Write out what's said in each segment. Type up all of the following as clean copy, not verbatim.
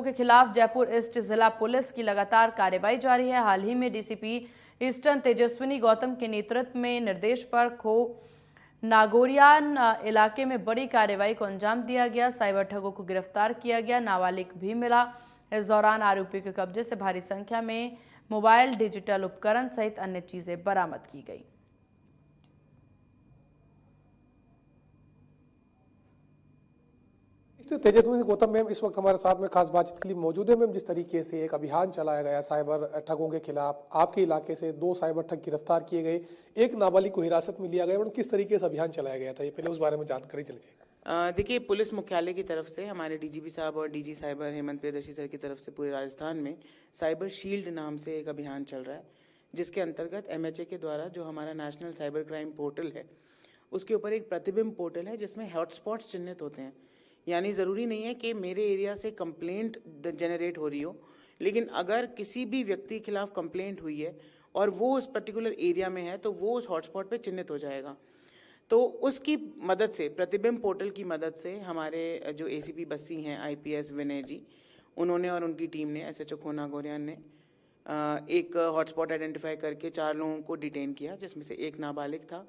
के खिलाफ जयपुर ईस्ट जिला पुलिस की लगातार कार्रवाई जारी है। हाल ही में डीसीपी ईस्टर्न तेजस्विनी गौतम के नेतृत्व में निर्देश पर खो नागोरियान इलाके में बड़ी कार्रवाई को अंजाम दिया गया। साइबर ठगों को गिरफ्तार किया गया, नाबालिग भी मिला। इस दौरान आरोपी के कब्जे से भारी संख्या में मोबाइल, डिजिटल उपकरण सहित अन्य चीजें बरामद की गई। तेजस्विनी गौतम मैम इस वक्त हमारे साथ में खास बातचीत के लिए मौजूद है। मैम, जिस तरीके से एक अभियान चलाया गया साइबर ठगों के खिलाफ, आपके इलाके से 2 साइबर ठग गिरफ्तार किए गए, एक नाबालिग को हिरासत में लिया गया, किस तरीके से अभियान चलाया गया था, ये पहले उस बारे में जानकारी चल जाए। देखिए, पुलिस मुख्यालय की तरफ से हमारे डीजीपी साहब और DG cyber Hemant Priyadarshi sir की तरफ से पूरे राजस्थान में साइबर शील्ड नाम से एक अभियान चल रहा है, जिसके अंतर्गत एमएचए के द्वारा जो हमारा नेशनल साइबर क्राइम पोर्टल है, उसके ऊपर एक प्रतिबिंब पोर्टल है जिसमें हॉटस्पॉट्स चिन्हित होते हैं। यानी ज़रूरी नहीं है कि मेरे एरिया से कंप्लेंट जनरेट हो रही हो, लेकिन अगर किसी भी व्यक्ति के खिलाफ कंप्लेंट हुई है और वो उस पर्टिकुलर एरिया में है तो वो उस हॉटस्पॉट पे चिन्हित हो जाएगा। तो उसकी मदद से, प्रतिबिंब पोर्टल की मदद से हमारे जो एसीपी बस्सी हैं आईपीएस विनय जी, उन्होंने और उनकी टीम ने, एसएचओ खो नागोरियान ने एक हॉटस्पॉट आइडेंटिफाई करके 4 लोगों को डिटेन किया, जिसमें से एक नाबालिग था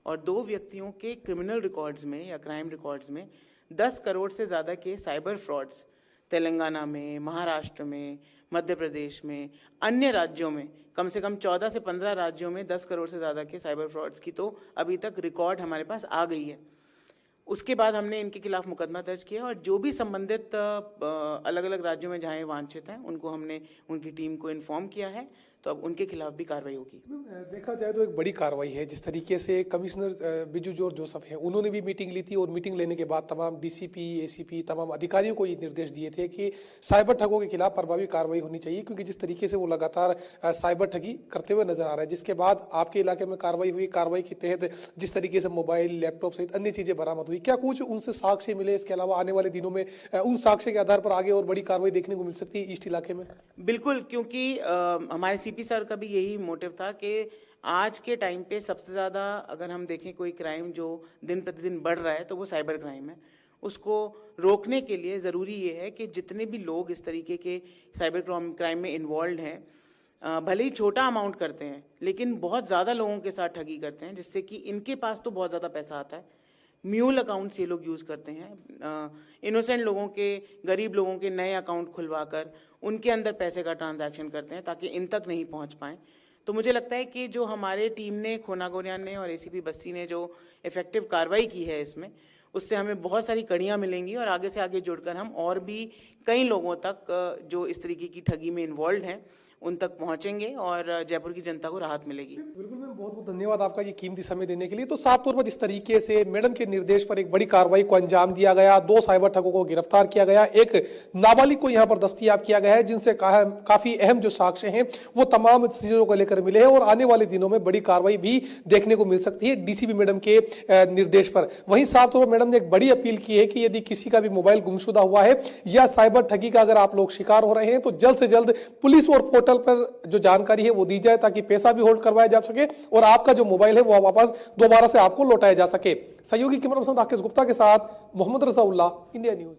और 2 व्यक्तियों के क्रिमिनल रिकॉर्ड्स में या क्राइम रिकॉर्ड्स में 10 करोड़ से ज़्यादा के साइबर फ्रॉड्स तेलंगाना में, महाराष्ट्र में, मध्य प्रदेश में, अन्य राज्यों में, कम से कम 14 से 15 राज्यों में 10 करोड़ से ज़्यादा के साइबर फ्रॉड्स की तो अभी तक रिकॉर्ड हमारे पास आ गई है। उसके बाद हमने इनके खिलाफ मुकदमा दर्ज किया और जो भी संबंधित अलग अलग राज्यों में जहाँ वांछित हैं उनको हमने उनकी टीम को इन्फॉर्म किया है, तो अब उनके खिलाफ भी कार्रवाई होगी। देखा जाए तो एक बड़ी कार्रवाई है। जिस तरीके से कमिश्नर बिजू जॉर्ज जोसेफ हैं, उन्होंने भी मीटिंग ली थी और मीटिंग लेने के बाद तमाम डीसीपी, एसीपी, तमाम अधिकारियों को ये निर्देश दिए थे कि साइबर ठगों के खिलाफ प्रभावी कार्रवाई होनी चाहिए, क्योंकि जिस तरीके से वो लगातार साइबर ठगी करते हुए नजर आ रहा है। जिसके बाद आपके इलाके में कार्रवाई हुई, कार्रवाई के तहत जिस तरीके से मोबाइल, लैपटॉप सहित अन्य चीजें बरामद हुई, क्या कुछ उनसे साक्ष्य मिले? इसके अलावा आने वाले दिनों में उन साक्ष्य के आधार पर आगे और बड़ी कार्रवाई देखने को मिल सकती है ईस्ट इलाके में? बिल्कुल, क्योंकि हमारे सीपी सर का भी यही मोटिव था कि आज के टाइम पे सबसे ज़्यादा अगर हम देखें कोई क्राइम जो दिन प्रतिदिन बढ़ रहा है तो वो साइबर क्राइम है। उसको रोकने के लिए ज़रूरी ये है कि जितने भी लोग इस तरीके के साइबर क्राइम में इन्वॉल्व हैं, भले ही छोटा अमाउंट करते हैं लेकिन बहुत ज़्यादा लोगों के साथ ठगी करते हैं, जिससे कि इनके पास तो बहुत ज़्यादा पैसा आता है। म्यूल अकाउंट्स ये लोग यूज़ करते हैं, इनोसेंट लोगों के, गरीब लोगों के नए अकाउंट खुलवाकर उनके अंदर पैसे का ट्रांजैक्शन करते हैं ताकि इन तक नहीं पहुंच पाएँ। तो मुझे लगता है कि जो हमारे टीम ने, खो नागोरियान ने और एसीपी बस्सी ने जो इफेक्टिव कार्रवाई की है इसमें, उससे हमें बहुत सारी कड़ियाँ मिलेंगी और आगे से आगे जुड़कर हम और भी कई लोगों तक जो इस तरीके की ठगी में इन्वॉल्व हैं उन तक पहुंचेंगे और जयपुर की जनता को राहत मिलेगी। बिल्कुल मैम, बहुत बहुत धन्यवाद आपका ये कीमती समय देने के लिए। तो साफ तौर पर जिस तरीके से मैडम के निर्देश पर एक बड़ी कार्रवाई को अंजाम दिया गया, 2 साइबर ठगों को गिरफ्तार किया गया, एक नाबालिग को यहाँ पर दस्तयाब किया गया है, जिनसे काफी अहम जो साक्ष्य हैं वो तमाम चीजों को लेकर मिले हैं और आने वाले दिनों में बड़ी कार्रवाई भी देखने को मिल सकती है डीसीपी मैडम के निर्देश पर। वहीं साफ तौर पर मैडम ने एक बड़ी अपील की है कि यदि किसी का भी मोबाइल गुमशुदा हुआ है या साइबर ठगी का अगर आप लोग शिकार हो रहे हैं तो जल्द से जल्द पुलिस और पोर्टल पर जो जानकारी है वो दी जाए, ताकि पैसा भी होल्ड करवाया जा सके और आपका जो मोबाइल है वो वापस दोबारा से आपको लौटाया जा सके। सहयोगी कैमरा पर्सन राकेश गुप्ता के साथ मोहम्मद रज़ा उल्लाह, इंडिया न्यूज।